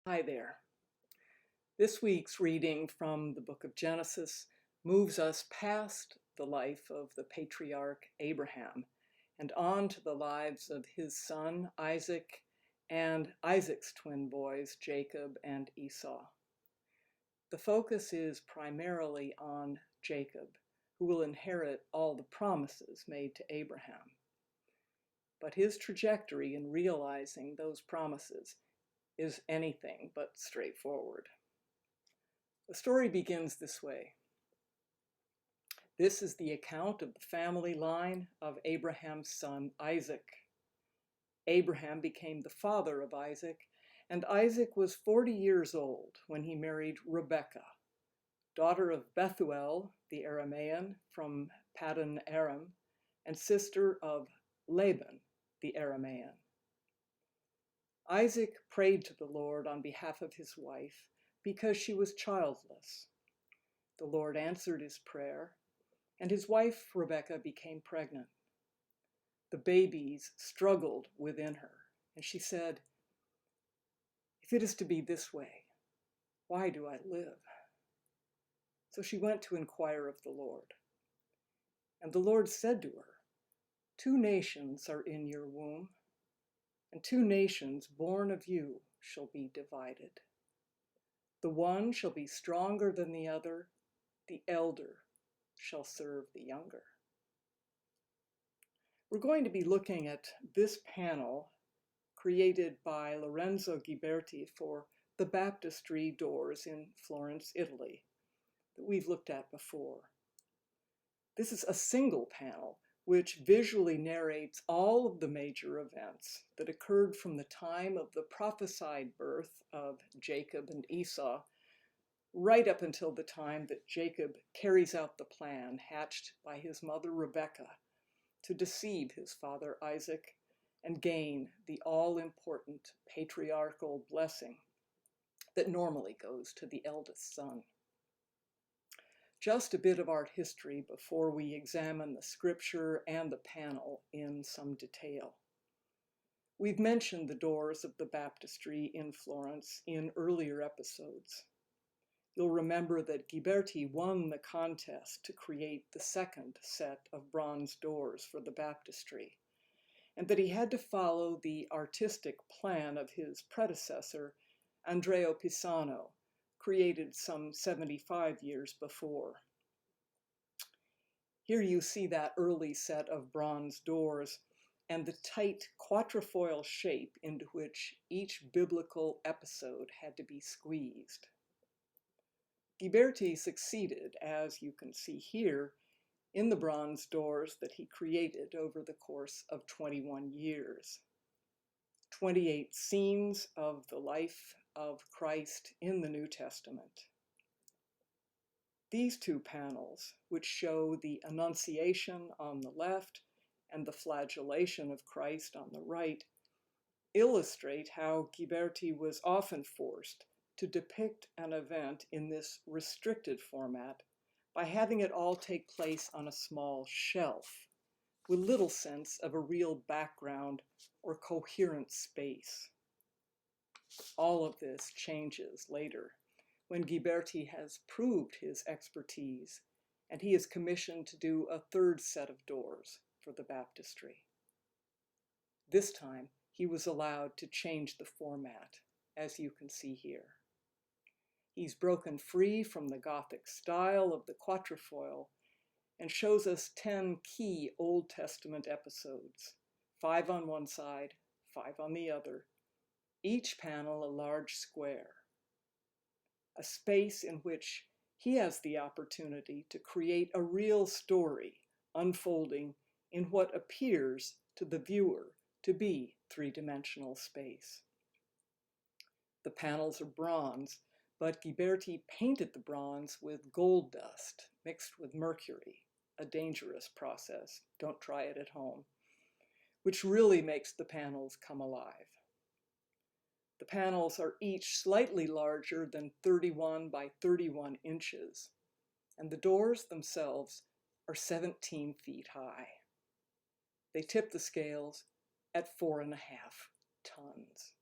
Hi there. This week's reading from the book of Genesis moves us past the life of the patriarch Abraham and on to the lives of his son Isaac and Isaac's twin boys, Jacob and Esau. The focus is primarily on Jacob, who will inherit all the promises made to Abraham. But his trajectory in realizing those promises is anything but straightforward. The story begins this way. This is the account of the family line of Abraham's son Isaac. Abraham became the father of Isaac, and Isaac was 40 years old when he married Rebekah, daughter of Bethuel, the Aramean, from Paddan Aram, and sister of Laban, the Aramean. Isaac prayed to the Lord on behalf of his wife because she was childless. The Lord answered his prayer, and his wife Rebekah became pregnant. The babies struggled within her, and she said, "If it is to be this way, why do I live?" So she went to inquire of the Lord. And the Lord said to her, "Two nations are in your womb, and two nations born of you shall be divided. The one shall be stronger than the other, the elder shall serve the younger." We're going to be looking at this panel created by Lorenzo Ghiberti for the baptistry doors in Florence, Italy, that we've looked at before. This is a single panel which visually narrates all of the major events that occurred from the time of the prophesied birth of Jacob and Esau right up until the time that Jacob carries out the plan hatched by his mother Rebekah to deceive his father Isaac and gain the all-important patriarchal blessing that normally goes to the eldest son. Just a bit of art history before we examine the scripture and the panel in some detail. We've mentioned the doors of the baptistry in Florence in earlier episodes. You'll remember that Ghiberti won the contest to create the second set of bronze doors for the baptistry, and that he had to follow the artistic plan of his predecessor, Andrea Pisano, created some 75 years before. Here you see that early set of bronze doors and the tight quatrefoil shape into which each biblical episode had to be squeezed. Ghiberti succeeded, as you can see here, in the bronze doors that he created over the course of 21 years. 28 scenes of the life of Christ in the New Testament. These two panels, which show the Annunciation on the left and the flagellation of Christ on the right, illustrate how Ghiberti was often forced to depict an event in this restricted format by having it all take place on a small shelf, with little sense of a real background or coherent space. All of this changes later, when Ghiberti has proved his expertise and he is commissioned to do a third set of doors for the baptistry. This time, he was allowed to change the format, as you can see here. He's broken free from the Gothic style of the quatrefoil and shows us 10 key Old Testament episodes, 5 on one side, 5 on the other, each panel a large square, a space in which he has the opportunity to create a real story unfolding in what appears to the viewer to be three-dimensional space. The panels are bronze, but Ghiberti painted the bronze with gold dust mixed with mercury, a dangerous process. Don't try it at home, which really makes the panels come alive. The panels are each slightly larger than 31 by 31 inches, and the doors themselves are 17 feet high. They tip the scales at 4.5 tons.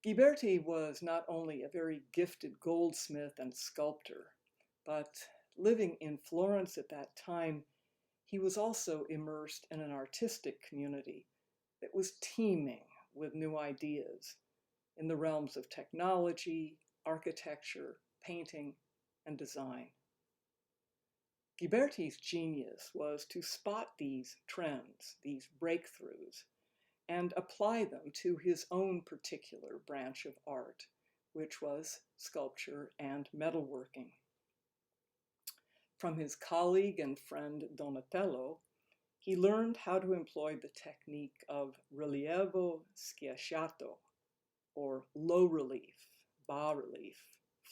Ghiberti was not only a very gifted goldsmith and sculptor, but living in Florence at that time, he was also immersed in an artistic community that was teeming with new ideas in the realms of technology, architecture, painting, and design. Ghiberti's genius was to spot these trends, these breakthroughs, and apply them to his own particular branch of art, which was sculpture and metalworking. From his colleague and friend Donatello, he learned how to employ the technique of rilievo schiacciato, or low relief, bas relief,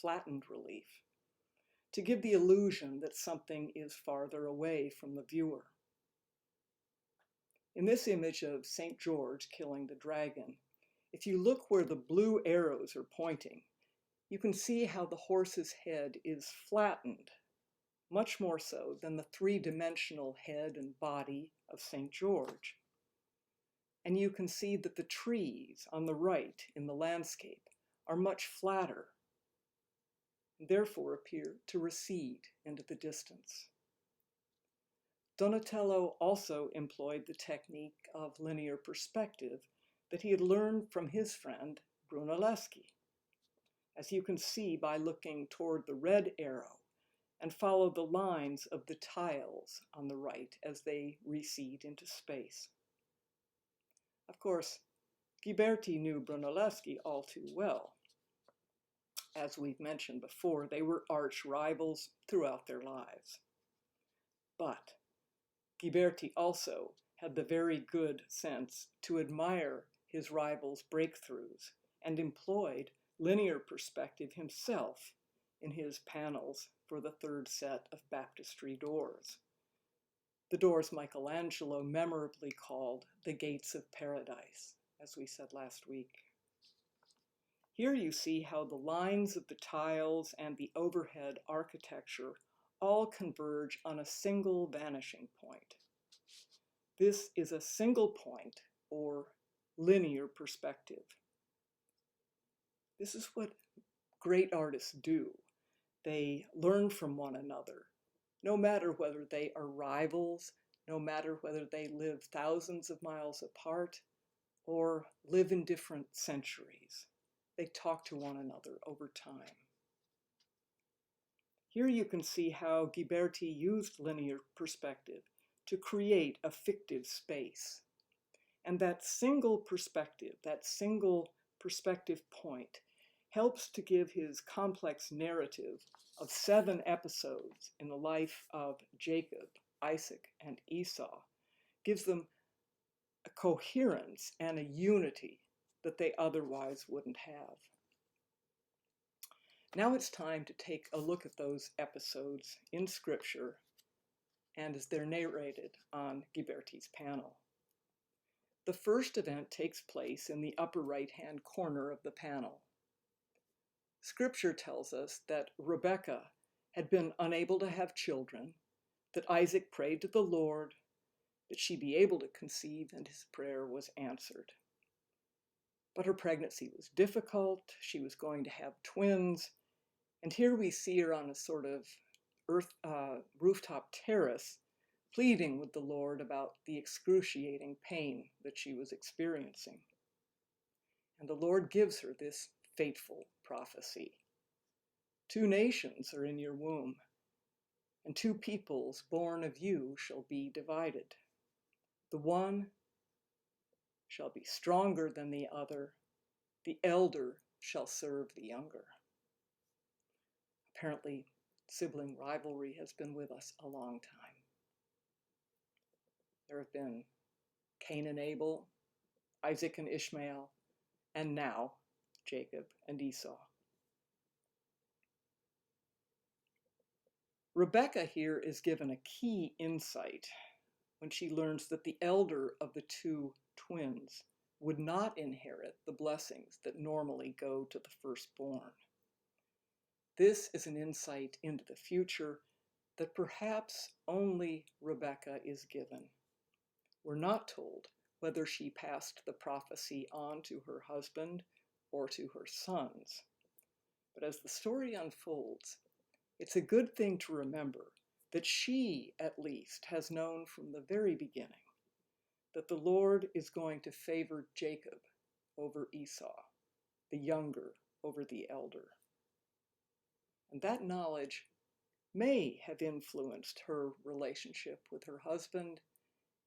flattened relief, to give the illusion that something is farther away from the viewer. In this image of St. George killing the dragon, if you look where the blue arrows are pointing, you can see how the horse's head is flattened, much more so than the three-dimensional head and body of St. George. And you can see that the trees on the right in the landscape are much flatter, and therefore appear to recede into the distance. Donatello also employed the technique of linear perspective that he had learned from his friend Brunelleschi, as you can see by looking toward the red arrow and follow the lines of the tiles on the right as they recede into space. Of course, Ghiberti knew Brunelleschi all too well. As we've mentioned before, they were arch rivals throughout their lives. But Ghiberti also had the very good sense to admire his rival's breakthroughs and employed linear perspective himself in his panels for the third set of baptistry doors. The doors Michelangelo memorably called the Gates of Paradise, as we said last week. Here you see how the lines of the tiles and the overhead architecture all converge on a single vanishing point. This is a single point, or linear perspective. This is what great artists do. They learn from one another, no matter whether they are rivals, no matter whether they live thousands of miles apart, or live in different centuries. They talk to one another over time. Here you can see how Ghiberti used linear perspective to create a fictive space. And that single perspective point, helps to give his complex narrative of 7 episodes in the life of Jacob, Isaac, and Esau, gives them a coherence and a unity that they otherwise wouldn't have. Now it's time to take a look at those episodes in Scripture and as they're narrated on Ghiberti's panel. The first event takes place in the upper right-hand corner of the panel. Scripture tells us that Rebekah had been unable to have children, that Isaac prayed to the Lord that she be able to conceive, and his prayer was answered. But her pregnancy was difficult, she was going to have twins, and here we see her on a sort of rooftop terrace, pleading with the Lord about the excruciating pain that she was experiencing. And the Lord gives her this fateful prophecy. 2 nations are in your womb, and 2 peoples born of you shall be divided. The one shall be stronger than the other, the elder shall serve the younger. Apparently, sibling rivalry has been with us a long time. There have been Cain and Abel, Isaac and Ishmael, and now Jacob and Esau. Rebekah here is given a key insight when she learns that the elder of the 2 twins would not inherit the blessings that normally go to the firstborn. This is an insight into the future that perhaps only Rebekah is given. We're not told whether she passed the prophecy on to her husband or to her sons. But as the story unfolds, it's a good thing to remember that she, at least, has known from the very beginning that the Lord is going to favor Jacob over Esau, the younger over the elder. And that knowledge may have influenced her relationship with her husband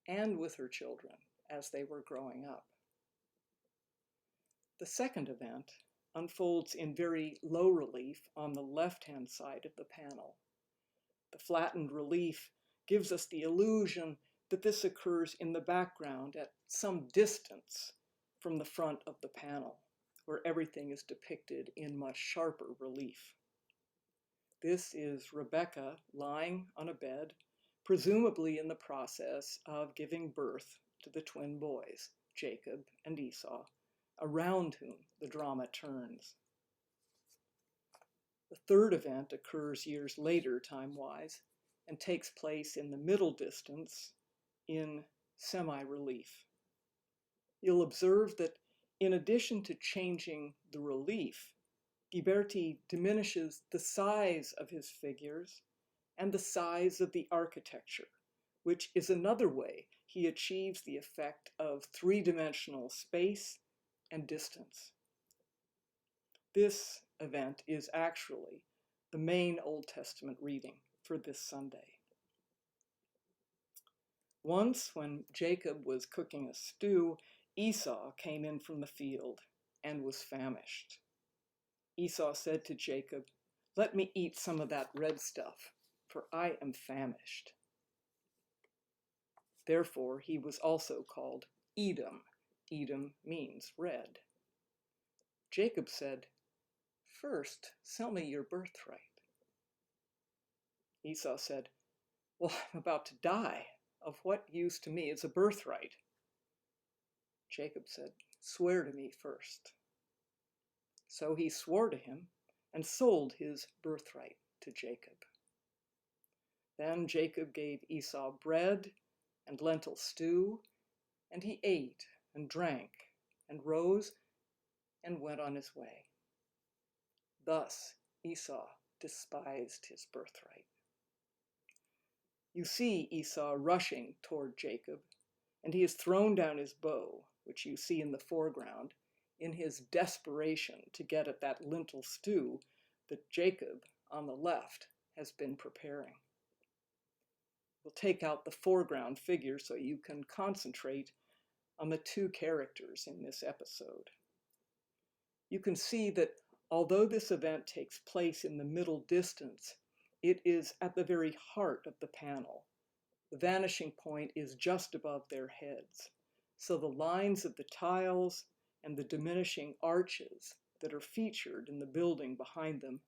and with her children as they were growing up. The second event unfolds in very low relief on the left-hand side of the panel. The flattened relief gives us the illusion that this occurs in the background at some distance from the front of the panel, where everything is depicted in much sharper relief. This is Rebecca lying on a bed, presumably in the process of giving birth to the twin boys, Jacob and Esau, around whom the drama turns. The third event occurs years later, time-wise, and takes place in the middle distance in semi-relief. You'll observe that in addition to changing the relief, Ghiberti diminishes the size of his figures and the size of the architecture, which is another way he achieves the effect of three-dimensional space and distance. This event is actually the main Old Testament reading for this Sunday. Once, when Jacob was cooking a stew, Esau came in from the field and was famished. Esau said to Jacob, "Let me eat some of that red stuff, for I am famished." Therefore, he was also called Edom. Edom means red. Jacob said, "First, sell me your birthright." Esau said, "Well, I'm about to die. Of what use to me is a birthright?" Jacob said, "Swear to me first." So he swore to him and sold his birthright to Jacob. Then Jacob gave Esau bread and lentil stew, and he ate and drank and rose and went on his way. Thus Esau despised his birthright. You see Esau rushing toward Jacob, and he has thrown down his bow, which you see in the foreground, in his desperation to get at that lentil stew that Jacob, on the left, has been preparing. We'll take out the foreground figure so you can concentrate on the two characters in this episode. You can see that although this event takes place in the middle distance, it is at the very heart of the panel. The vanishing point is just above their heads, so the lines of the tiles and the diminishing arches that are featured in the building behind them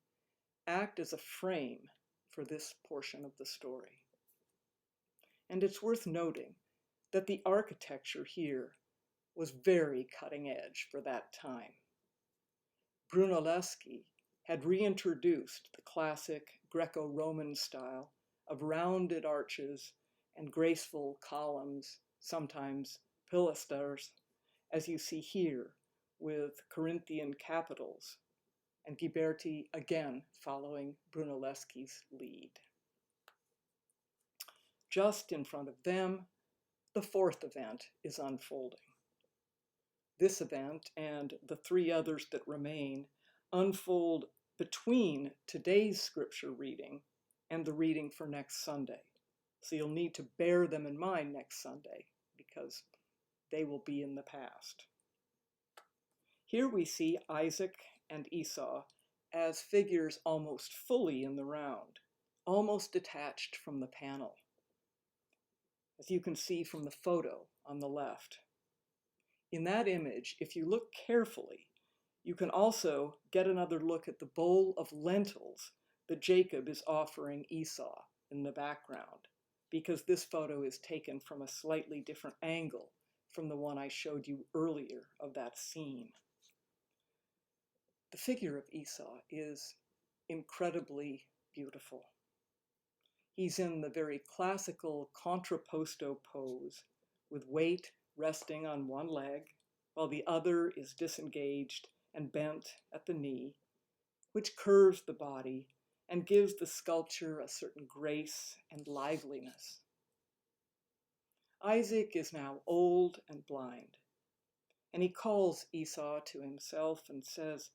act as a frame for this portion of the story. And it's worth noting that the architecture here was very cutting edge for that time. Brunelleschi had reintroduced the classic Greco-Roman style of rounded arches and graceful columns, sometimes pilasters, as you see here with Corinthian capitals, and Ghiberti again following Brunelleschi's lead. Just in front of them, the fourth event is unfolding. This event and the three others that remain unfold between today's scripture reading and the reading for next Sunday. So you'll need to bear them in mind next Sunday because they will be in the past. Here we see Isaac and Esau as figures almost fully in the round, almost detached from the panel, as you can see from the photo on the left. In that image, if you look carefully, you can also get another look at the bowl of lentils that Jacob is offering Esau in the background, because this photo is taken from a slightly different angle from the one I showed you earlier of that scene. The figure of Esau is incredibly beautiful. He's in the very classical contrapposto pose, with weight resting on one leg, while the other is disengaged and bent at the knee, which curves the body and gives the sculpture a certain grace and liveliness. Isaac is now old and blind, and he calls Esau to himself and says,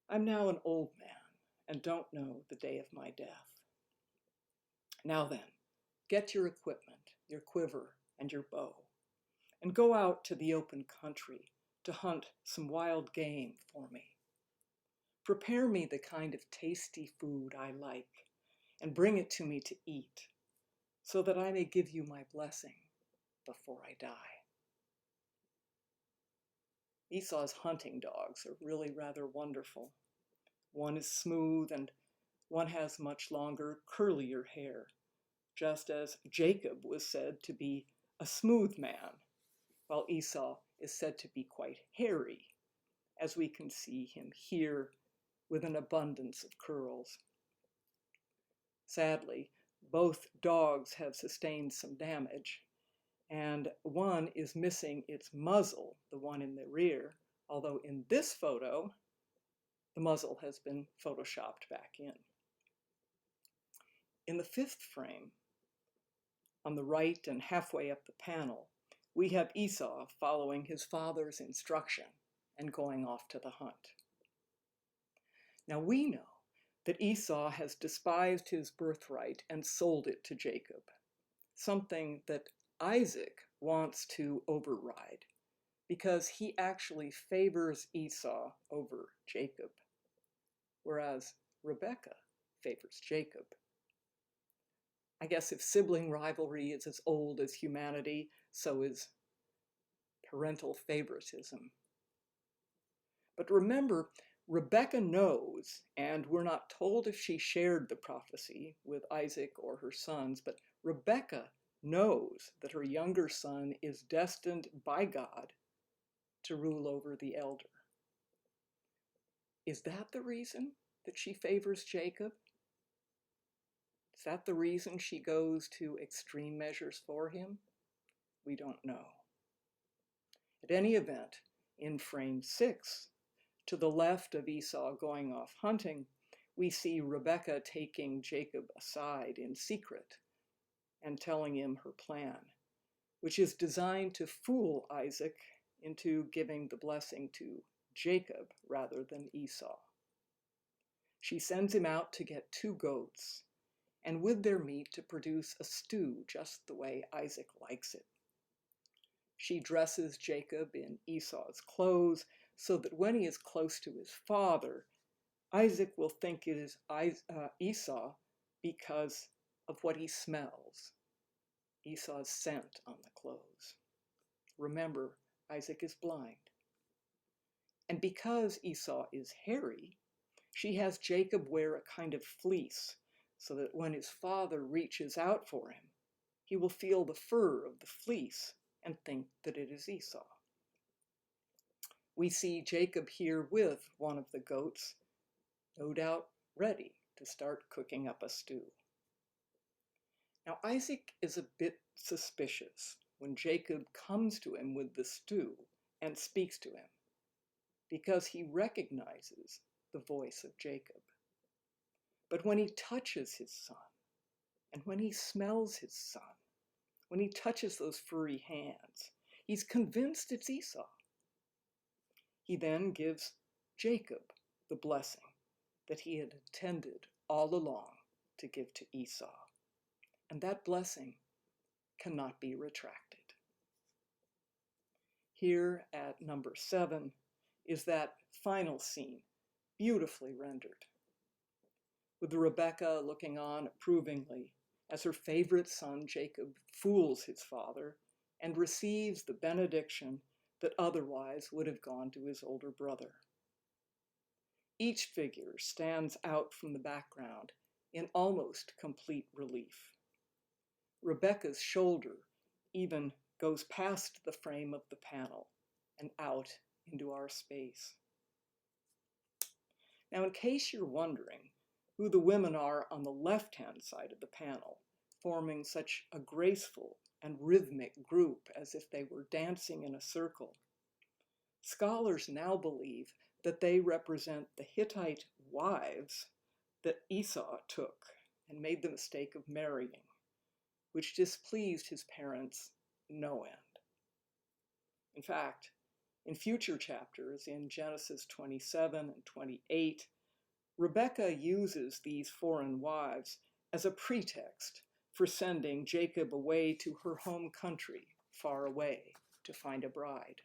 "I'm now an old man and don't know the day of my death. Now then, get your equipment, your quiver and your bow, and go out to the open country to hunt some wild game for me. Prepare me the kind of tasty food I like, and bring it to me to eat, so that I may give you my blessing before I die." Esau's hunting dogs are really rather wonderful. One is smooth and one has much longer, curlier hair, just as Jacob was said to be a smooth man, while Esau is said to be quite hairy, as we can see him here with an abundance of curls. Sadly, both dogs have sustained some damage, and one is missing its muzzle, the one in the rear, although in this photo, the muzzle has been photoshopped back in. In the fifth frame, on the right and halfway up the panel, we have Esau following his father's instruction and going off to the hunt. Now we know that Esau has despised his birthright and sold it to Jacob, something that Isaac wants to override because he actually favors Esau over Jacob, whereas Rebekah favors Jacob. I guess if sibling rivalry is as old as humanity, so is parental favoritism. But remember, Rebekah knows, and we're not told if she shared the prophecy with Isaac or her sons, but Rebekah knows that her younger son is destined by God to rule over the elder. Is that the reason that she favors Jacob? Is that the reason she goes to extreme measures for him? We don't know. At any event, in frame 6, to the left of Esau going off hunting, we see Rebekah taking Jacob aside in secret and telling him her plan, which is designed to fool Isaac into giving the blessing to Jacob rather than Esau. She sends him out to get 2 goats, and with their meat to produce a stew just the way Isaac likes it. She dresses Jacob in Esau's clothes so that when he is close to his father, Isaac will think it is Esau because of what he smells, Esau's scent on the clothes. Remember, Isaac is blind. And because Esau is hairy, she has Jacob wear a kind of fleece so that when his father reaches out for him, he will feel the fur of the fleece and think that it is Esau. We see Jacob here with one of the goats, no doubt ready to start cooking up a stew. Now Isaac is a bit suspicious when Jacob comes to him with the stew and speaks to him, because he recognizes the voice of Jacob. But when he touches his son, and when he smells his son, when he touches those furry hands, he's convinced it's Esau. He then gives Jacob the blessing that he had intended all along to give to Esau. And that blessing cannot be retracted. Here at number 7 is that final scene, beautifully rendered, with Rebekah looking on approvingly as her favorite son Jacob fools his father and receives the benediction that otherwise would have gone to his older brother. Each figure stands out from the background in almost complete relief. Rebekah's shoulder even goes past the frame of the panel and out into our space. Now, in case you're wondering who the women are on the left-hand side of the panel, forming such a graceful and rhythmic group as if they were dancing in a circle, Scholars now believe that they represent the Hittite wives that Esau took and made the mistake of marrying, which displeased his parents no end. In fact, in future chapters, in Genesis 27 and 28, Rebekah uses these foreign wives as a pretext for sending Jacob away to her home country, far away, to find a bride.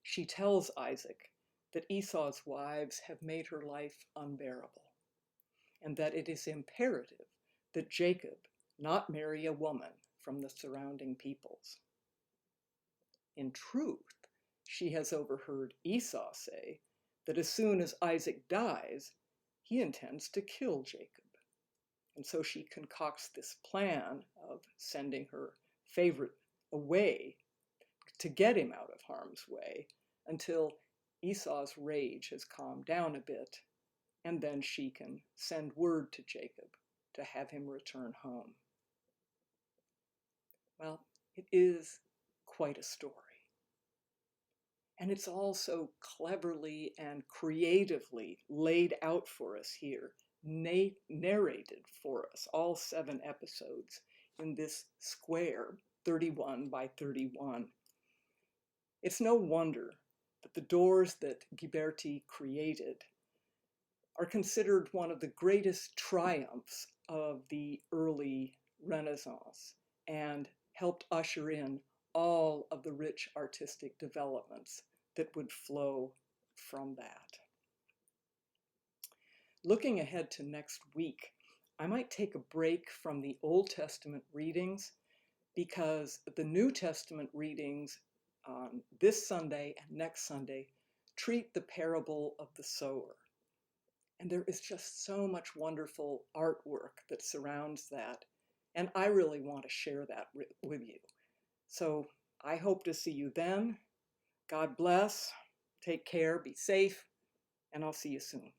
She tells Isaac that Esau's wives have made her life unbearable, and that it is imperative that Jacob not marry a woman from the surrounding peoples. In truth, she has overheard Esau say that as soon as Isaac dies, he intends to kill Jacob. And so she concocts this plan of sending her favorite away to get him out of harm's way until Esau's rage has calmed down a bit, and then she can send word to Jacob to have him return home. Well, it is quite a story. And it's also cleverly and creatively laid out for us here, narrated for us, all 7 episodes in this square, 31 by 31. It's no wonder that the doors that Ghiberti created are considered one of the greatest triumphs of the early Renaissance and helped usher in all of the rich artistic developments that would flow from that. Looking ahead to next week, I might take a break from the Old Testament readings because the New Testament readings on this Sunday and next Sunday treat the parable of the sower. And there is just so much wonderful artwork that surrounds that. And I really want to share that with you. So I hope to see you then. God bless. Take care. Be safe. And I'll see you soon.